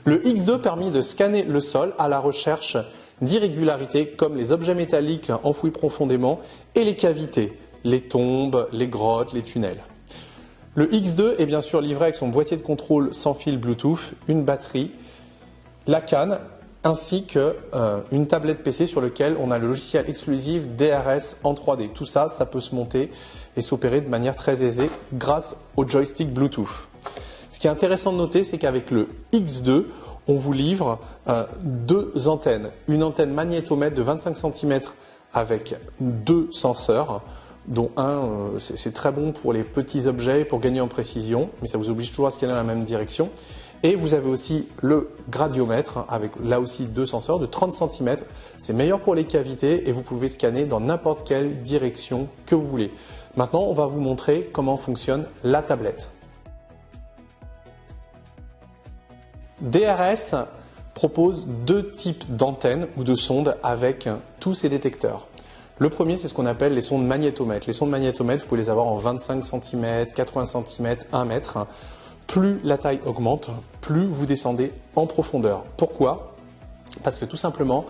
Le X2 permet de scanner le sol à la recherche d'irrégularités comme les objets métalliques enfouis profondément et les cavités, les tombes, les grottes, les tunnels. Le X2 est bien sûr livré avec son boîtier de contrôle sans fil Bluetooth, une batterie, la canne ainsi qu'une tablette PC sur laquelle on a le logiciel exclusif DRS en 3D. Tout ça, ça peut se monter et s'opérer de manière très aisée grâce au joystick Bluetooth. Ce qui est intéressant de noter, c'est qu'avec le X2, on vous livre deux antennes. Une antenne magnétomètre de 25 cm avec deux senseurs, dont un, c'est très bon pour les petits objets, pour gagner en précision, mais ça vous oblige toujours à scanner dans la même direction. Et vous avez aussi le gradiomètre, avec là aussi deux senseurs de 30 cm. C'est meilleur pour les cavités et vous pouvez scanner dans n'importe quelle direction que vous voulez. Maintenant, on va vous montrer comment fonctionne la tablette. DRS propose deux types d'antennes ou de sondes avec tous ces détecteurs. Le premier, c'est ce qu'on appelle les sondes magnétomètres. Les sondes magnétomètres, vous pouvez les avoir en 25 cm, 80 cm, 1 mètre. Plus la taille augmente, plus vous descendez en profondeur. Pourquoi? Parce que tout simplement,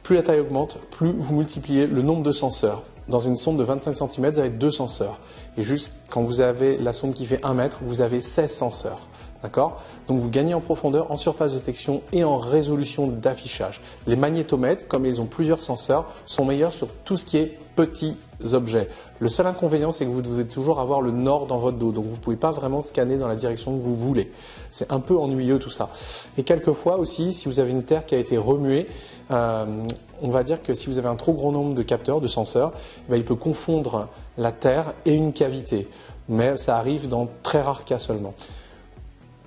plus la taille augmente, plus vous multipliez le nombre de senseurs. Dans une sonde de 25 cm, vous avez deux senseurs. Et juste quand vous avez la sonde qui fait 1 mètre, vous avez 16 senseurs. D'accord? Donc vous gagnez en profondeur, en surface de détection et en résolution d'affichage. Les magnétomètres, comme ils ont plusieurs senseurs, sont meilleurs sur tout ce qui est petits objets. Le seul inconvénient, c'est que vous devez toujours avoir le nord dans votre dos. Donc vous ne pouvez pas vraiment scanner dans la direction que vous voulez. C'est un peu ennuyeux tout ça. Et quelquefois aussi, si vous avez une terre qui a été remuée, on va dire que si vous avez un trop grand nombre de capteurs, de senseurs, il peut confondre la terre et une cavité. Mais ça arrive dans très rares cas seulement.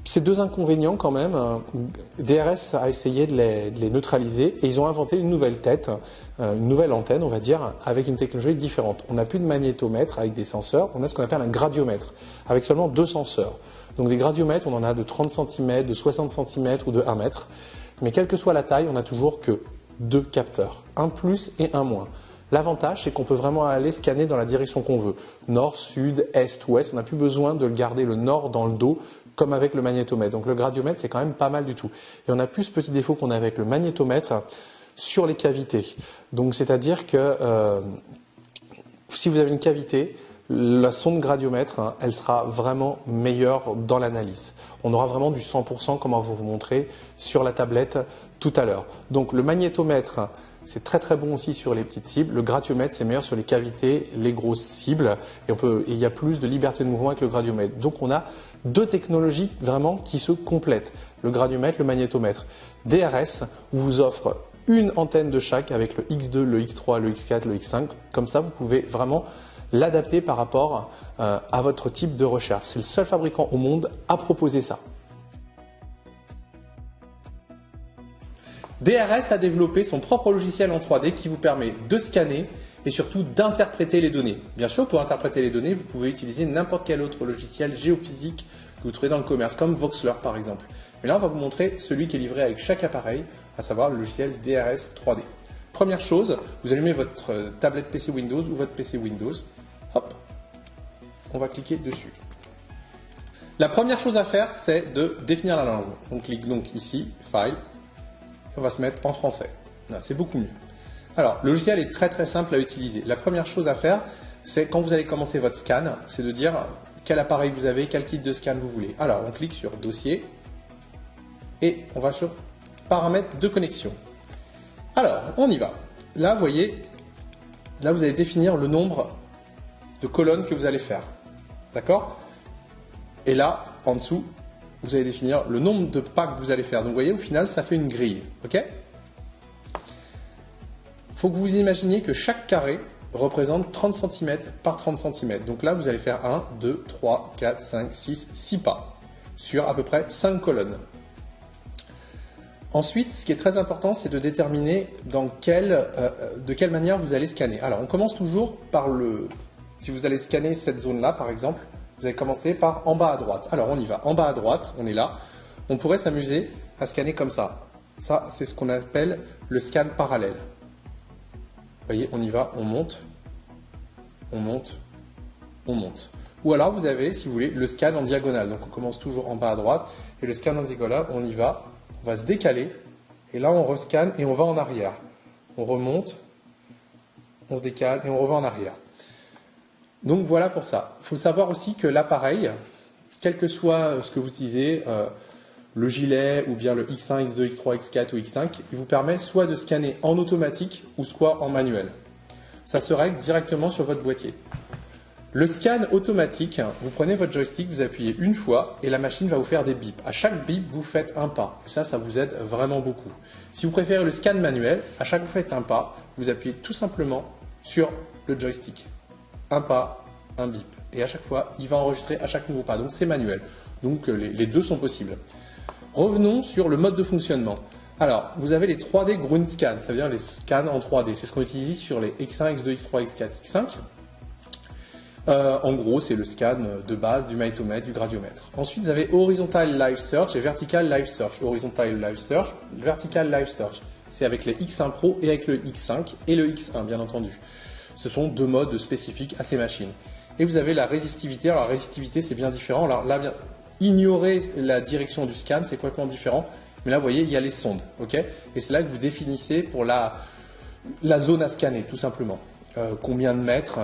Ces deux inconvénients quand même, DRS a essayé de les neutraliser et ils ont inventé une nouvelle tête, une nouvelle antenne on va dire, avec une technologie différente. On n'a plus de magnétomètre avec des senseurs, on a ce qu'on appelle un gradiomètre, avec seulement deux senseurs. Donc des gradiomètres, on en a de 30 cm, de 60 cm ou de 1 mètre, mais quelle que soit la taille, on n'a toujours que deux capteurs, un plus et un moins. L'avantage, c'est qu'on peut vraiment aller scanner dans la direction qu'on veut, nord, sud, est, ouest, on n'a plus besoin de garder le nord dans le dos, comme avec le magnétomètre. Donc le gradiomètre, c'est quand même pas mal du tout. Et on a plus ce petit défaut qu'on a avec le magnétomètre sur les cavités. Donc c'est-à-dire que si vous avez une cavité, la sonde gradiomètre, elle sera vraiment meilleure dans l'analyse. On aura vraiment du 100% comme on va vous montrer sur la tablette tout à l'heure. Donc le magnétomètre, c'est très très bon aussi sur les petites cibles. Le gradiomètre, c'est meilleur sur les cavités, les grosses cibles. Et il y a plus de liberté de mouvement avec le gradiomètre. Donc on a deux technologies vraiment qui se complètent. Le gradiomètre, le magnétomètre. DRS vous offre une antenne de chaque avec le X2, le X3, le X4, le X5. Comme ça, vous pouvez vraiment l'adapter par rapport à votre type de recherche. C'est le seul fabricant au monde à proposer ça. DRS a développé son propre logiciel en 3D qui vous permet de scanner et surtout d'interpréter les données. Bien sûr, pour interpréter les données, vous pouvez utiliser n'importe quel autre logiciel géophysique que vous trouvez dans le commerce, comme Voxler par exemple. Mais là, on va vous montrer celui qui est livré avec chaque appareil, à savoir le logiciel DRS 3D. Première chose, vous allumez votre tablette PC Windows ou votre PC Windows. Hop, on va cliquer dessus. La première chose à faire, c'est de définir la langue. On clique donc ici, File, et on va se mettre en français. C'est beaucoup mieux. Alors, le logiciel est très très simple à utiliser. La première chose à faire, c'est quand vous allez commencer votre scan, c'est de dire quel appareil vous avez, quel kit de scan vous voulez. Alors, on clique sur Dossier et on va sur Paramètres de connexion. Alors, on y va. Là, vous voyez, là vous allez définir le nombre de colonnes que vous allez faire. D'accord? Et là, en dessous, vous allez définir le nombre de pas que vous allez faire. Donc, vous voyez, au final, ça fait une grille. OK? Il faut que vous imaginiez que chaque carré représente 30 cm par 30 cm. Donc là, vous allez faire 1, 2, 3, 4, 5, 6, 6 pas sur à peu près 5 colonnes. Ensuite, ce qui est très important, c'est de déterminer de quelle manière vous allez scanner. Alors, on commence toujours par si vous allez scanner cette zone-là, par exemple, vous allez commencer par en bas à droite. Alors, on y va. En bas à droite, on est là. On pourrait s'amuser à scanner comme ça. Ça, c'est ce qu'on appelle le scan parallèle. Vous voyez, on y va, on monte, on monte, on monte. Ou alors, vous avez, si vous voulez, le scan en diagonale. Donc, on commence toujours en bas à droite. Et le scan en diagonale, on y va, on va se décaler, et là on rescanne et on va en arrière. On remonte, on se décale et on revient en arrière. Donc voilà pour ça. Il faut savoir aussi que l'appareil, quel que soit ce que vous utilisez, le gilet ou bien le X1, X2, X3, X4 ou X5, il vous permet soit de scanner en automatique ou soit en manuel. Ça se règle directement sur votre boîtier. Le scan automatique, vous prenez votre joystick, vous appuyez une fois et la machine va vous faire des bips. À chaque bip, vous faites un pas. Ça vous aide vraiment beaucoup. Si vous préférez le scan manuel, à chaque fois que vous faites un pas, vous appuyez tout simplement sur le joystick. Un pas, un bip. Et à chaque fois, il va enregistrer à chaque nouveau pas. Donc c'est manuel. Donc les deux sont possibles. Revenons sur le mode de fonctionnement. Alors, vous avez les 3D Ground Scan, ça veut dire les scans en 3D. C'est ce qu'on utilise sur les X1, X2, X3, X4, X5. En gros, c'est le scan de base du magnétomètre, du gradiomètre. Ensuite, vous avez Horizontal Live Search et Vertical Live Search. Horizontal Live Search, Vertical Live Search. C'est avec les X1 Pro et avec le X5 et le X1, bien entendu. Ce sont deux modes spécifiques à ces machines. Et vous avez la résistivité. Alors, la résistivité, c'est bien différent. Alors là, ignorer la direction du scan, c'est complètement différent. Mais là, vous voyez, il y a les sondes. Okay, et c'est là que vous définissez pour la zone à scanner, tout simplement. Combien de mètres,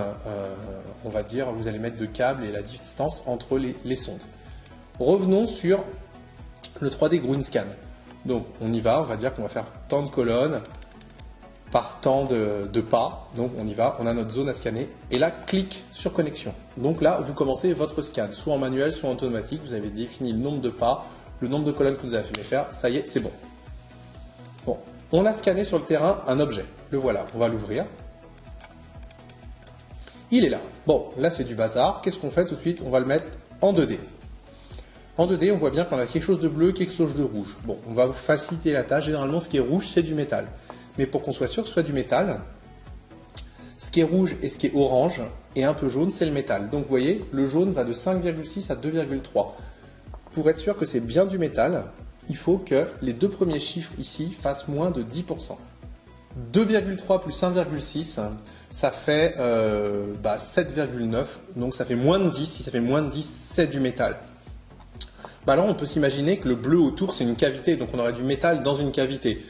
on va dire, vous allez mettre de câbles et la distance entre les sondes. Revenons sur le 3D Ground Scan. Donc, on y va, on va dire qu'on va faire tant de colonnes par tant de pas. Donc, on y va, on a notre zone à scanner. Et là, clic sur connexion. Donc là, vous commencez votre scan, soit en manuel, soit en automatique. Vous avez défini le nombre de pas, le nombre de colonnes que vous avez faire. Ça y est, c'est bon. Bon, on a scanné sur le terrain un objet. Le voilà, on va l'ouvrir. Il est là. Bon, là c'est du bazar. Qu'est-ce qu'on fait tout de suite? On va le mettre en 2D. En 2D, on voit bien qu'on a quelque chose de bleu, quelque chose de rouge. Bon, on va faciliter la tâche. Généralement, ce qui est rouge, c'est du métal. Mais pour qu'on soit sûr que ce soit du métal, ce qui est rouge et ce qui est orange et un peu jaune, c'est le métal. Donc vous voyez, le jaune va de 5,6 à 2,3. Pour être sûr que c'est bien du métal, il faut que les deux premiers chiffres ici fassent moins de 10%. 2,3 plus 1,6, ça fait 7,9, donc ça fait moins de 10. Si ça fait moins de 10, c'est du métal. Alors on peut s'imaginer que le bleu autour, c'est une cavité, donc on aurait du métal dans une cavité.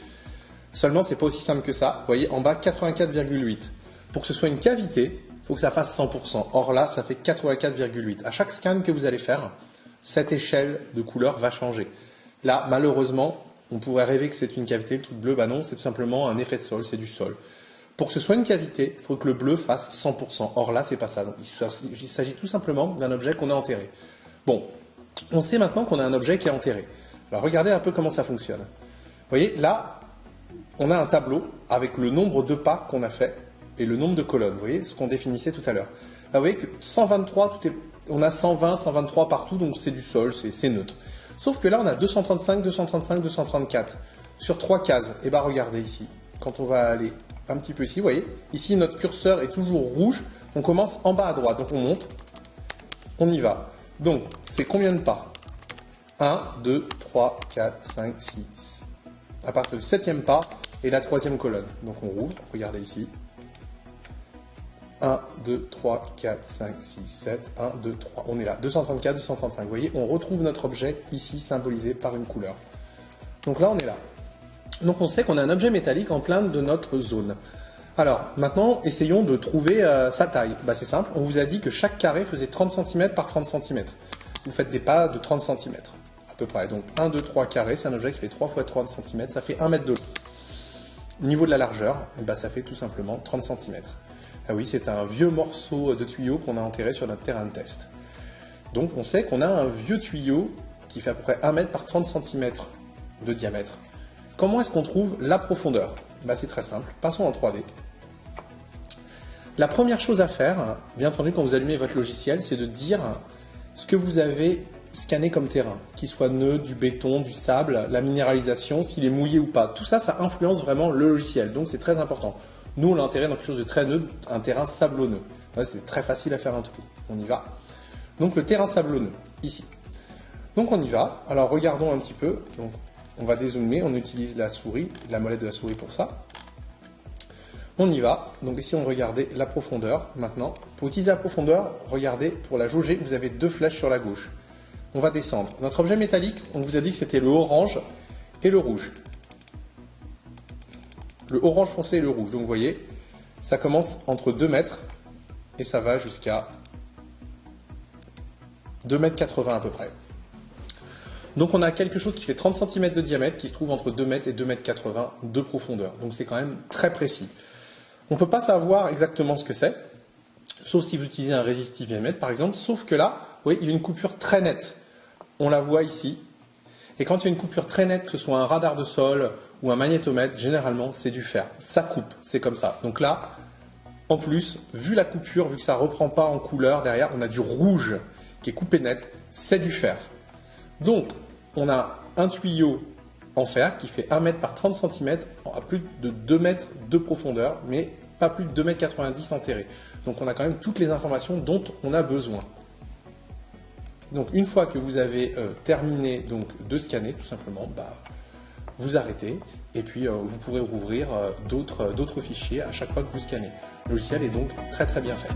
Seulement, c'est pas aussi simple que ça. Vous voyez, en bas, 84,8. Pour que ce soit une cavité, il faut que ça fasse 100%. Or là, ça fait 84,8. À chaque scan que vous allez faire, cette échelle de couleur va changer. Là, malheureusement, on pourrait rêver que c'est une cavité, le truc bleu. Bah non, c'est tout simplement un effet de sol, c'est du sol. Pour que ce soit une cavité, il faut que le bleu fasse 100%. Or là, c'est pas ça. Donc, il s'agit tout simplement d'un objet qu'on a enterré. Bon, on sait maintenant qu'on a un objet qui est enterré. Alors regardez un peu comment ça fonctionne. Vous voyez, là, on a un tableau avec le nombre de pas qu'on a fait et le nombre de colonnes. Vous voyez, ce qu'on définissait tout à l'heure. Là, vous voyez que 123, on a 120, 123 partout, donc c'est du sol, c'est neutre. Sauf que là, on a 235, 235, 234 sur 3 cases. Et bien, regardez ici, quand on va aller un petit peu ici, vous voyez, ici, notre curseur est toujours rouge. On commence en bas à droite, donc on monte, on y va. Donc, c'est combien de pas? 1, 2, 3, 4, 5, 6. À partir du 7e pas et la 3e colonne. Donc, on rouvre, regardez ici. 1, 2, 3, 4, 5, 6, 7, 1, 2, 3. On est là, 234, 235. Vous voyez, on retrouve notre objet ici symbolisé par une couleur. Donc là, on est là. Donc on sait qu'on a un objet métallique en plein de notre zone. Alors, maintenant, essayons de trouver sa taille. C'est simple, on vous a dit que chaque carré faisait 30 cm par 30 cm. Vous faites des pas de 30 cm, à peu près. Donc 1, 2, 3 carrés, c'est un objet qui fait 3 fois 30 cm, ça fait 1 mètre de long. Au niveau de la largeur, ça fait tout simplement 30 cm. Ah oui, c'est un vieux morceau de tuyau qu'on a enterré sur notre terrain de test. Donc on sait qu'on a un vieux tuyau qui fait à peu près 1 mètre par 30 cm de diamètre. Comment est-ce qu'on trouve la profondeur? C'est très simple, passons en 3D. La première chose à faire, bien entendu quand vous allumez votre logiciel, c'est de dire ce que vous avez scanné comme terrain, qu'il soit neutre, du béton, du sable, la minéralisation, s'il est mouillé ou pas. Tout ça, ça influence vraiment le logiciel, donc c'est très important. Nous, on l'a enterré dans quelque chose de très neutre, un terrain sablonneux. C'est très facile à faire un trou. On y va. Donc le terrain sablonneux, ici. Donc on y va. Alors regardons un petit peu. Donc, on va dézoomer, on utilise la souris, la molette de la souris pour ça. On y va. Donc ici, on regardait la profondeur. Maintenant, pour utiliser la profondeur, regardez, pour la jauger, vous avez 2 flèches sur la gauche. On va descendre. Notre objet métallique, on vous a dit que c'était le orange et le rouge. Le orange foncé et le rouge. Donc vous voyez, ça commence entre 2 mètres et ça va jusqu'à 2,80 m à peu près. Donc on a quelque chose qui fait 30 cm de diamètre qui se trouve entre 2 mètres et 2,80 m de profondeur. Donc c'est quand même très précis. On ne peut pas savoir exactement ce que c'est, sauf si vous utilisez un résistiviomètre par exemple, sauf que là, vous voyez, il y a une coupure très nette. On la voit ici. Et quand il y a une coupure très nette, que ce soit un radar de sol ou un magnétomètre, généralement c'est du fer. Ça coupe, c'est comme ça. Donc là, en plus, vu la coupure, vu que ça ne reprend pas en couleur, derrière on a du rouge qui est coupé net, c'est du fer. Donc, on a un tuyau en fer qui fait 1 mètre par 30 cm à plus de 2 mètres de profondeur, mais pas plus de 2,90 m enterré. Donc on a quand même toutes les informations dont on a besoin. Donc une fois que vous avez terminé donc, de scanner, tout simplement, vous arrêtez et puis vous pourrez rouvrir d'autres fichiers à chaque fois que vous scannez. Le logiciel est donc très très bien fait.